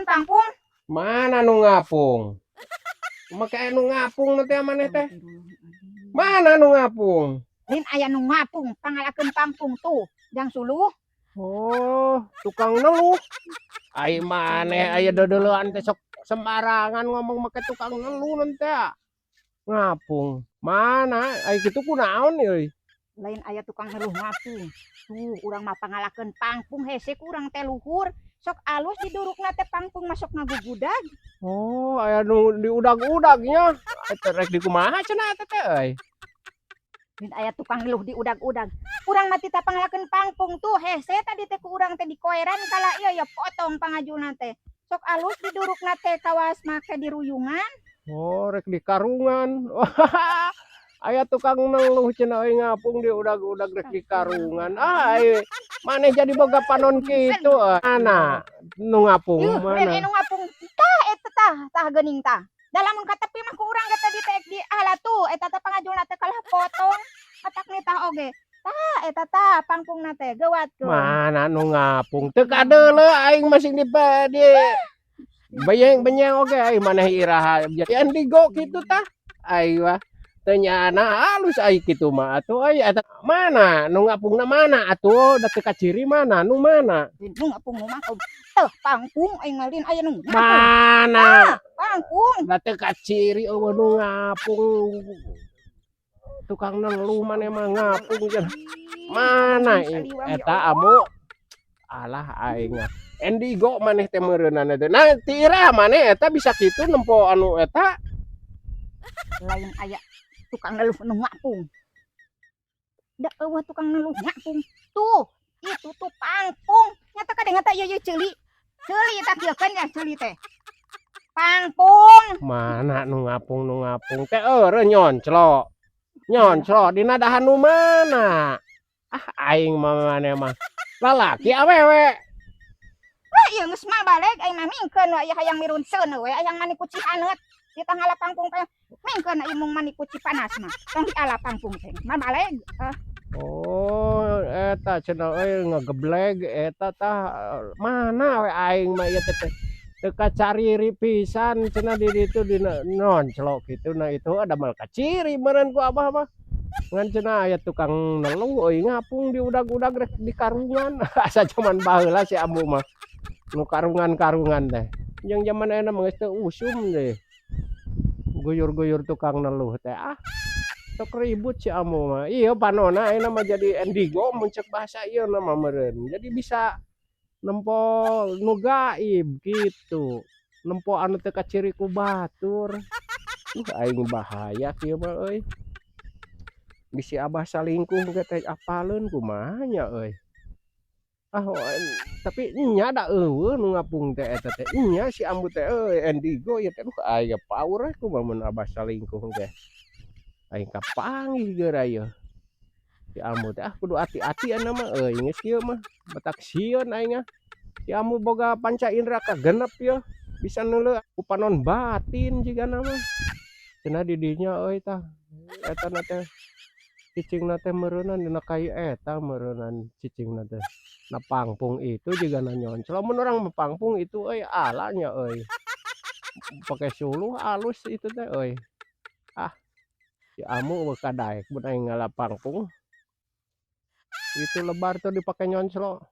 pangalakeun pangpung. Mana nu ngapung? Make nu ngapung nanti maneh teh. Mana nu ngapung? Lin aya nu ngapung pangalakeun pangpung tuh, Jang Suluh. Oh, tukang neluh. Ai maneh aya dodoloan teh sok sembarangan ngomong make tukang neluh nanti. Ngapung. Mana? Ai kitu kunaon euy? Lain aya tukang neluh ngapung. Tuh, urang mah pangalakeun pangpung hese kurang teh luhur. Sok alus didurukna teh pangpung masuk ngagugudag. Oh, aya nu diudag-udagnya. Eta rek di kumaha cenah eta teh euy? Lin aya tukang neluh diudag-udag. Urang mah tita pangalakeun pangpung tuh hese tadi teh ku urang teh dikoeran kala ieu ya potong pangajulna teh. Sok alus didurukna teh kawas make diruyungan. Oh, rek di karungan. Aya tukang neluh cenah euy ngapung diudag-udag rek di karungan. Ai, maneh jadi boga panon kitu. Mana nu ngapung Yuh, lain mana? anu ngapung. Tah eta tah geuning tah. Da lamun ka tepi mah ku urang ge teh ditek di halatu eta teh pangajulna teh kalah potong. Matak ni tah oge. Tah eta tah pangpungna teh geuwatkeun. Mana nu ngapung? Teu kadeuleu aing masih di benyeng-benyeng oge aing maneh iraha jadi indigo kitu tah. Ai wah. Teu nyana halus ai kitu mah atuh euy eta mana nu ngapungna mana atuh da teu kaciri mana nu mana? Nu ngapung nu mah teh pangpung aing ngalin aya nu ngapung. Mana? Pangpung. Da teu kaciri eueuh nu ngapung. Tukang neluh maneh mah ngapung cenah. Mana eta amu? Alah aing indigo maneh teh meureunan teh. Nah, ti iraha maneh eta bisa kitu nempo anu eta? Lain aya tukang neluh nu ngapung. Da eueuh tukang neluh ngapung. Tuh, itu tuh pangpung. Nyata kadang eta ieu ceuli. Ceuli eta kieukeun ya ceuli teh. Pangpung. Mana nu ngapung teh eueuh nyonclo. Nyonclo dina dahan nu mana? Ah aing mah maneh mah lalaki awewe. Wah, ieu geus mah balik aing mah mingkeun we aya hayang mirunseun we hayang mani kuci haneut. Di tangala pangpung teh mingkeun ieu mung mani kuci panas mah. Tong diala pangpung teh. Mah balik. Oh, eta cenah euy ngagebleg eta tah mana we aing mah ieu teh teu kacariri pisan cenah di ditu dina nonclo kitu nah itu ada mal kaciri meureun ku abah mah. Ngan cenah aya tukang neluh euy ngapung diudag-udag rek di karungan. Asa zaman baheula si ambu mah. Nu karungan-karungan teh. Yang zaman ayeuna mah geus teu usum deh. Guyur-guyur tukang neluh teh ah. Sok ribut si amu mah. Iya panona ayeuna mah jadi indigo mun ceuk bahasa ieu mah meureun. Jadi bisa nempo nu gaib kitu. Nempo anu teu kaciri ku batur. Aing bahaya kieu mah euy. Bisi abah salingkuh ge teh apaleun kumaha nya euy. Ah tapi nya da eueuh nu ngapung teh eta teh. Nya si ambu teh euy indigo ieu teh aya power kumaha mun abah salingkuh ge. Aing kapanggih geura ieu. Si ambu teh ah kudu ati-ati ana mah euy geus kieu mah batak sieun aing ah. Si ambu boga panca indera kagenep ieu. Bisa neuleuh ku panon batin jigana mah. Cenah di dinya euy tah. Eta na teh cicingna teh meureunan dina kayu eta meureunan cicingna teh. Na pangpung itu jigana nyonclo mun urang mah pangpung itu euy ala nya euy. Pake suluh alus itu teh euy. Ah si amu kadaek mun aing ngala pangpung. Itu lebar tuh dipake nyonclo.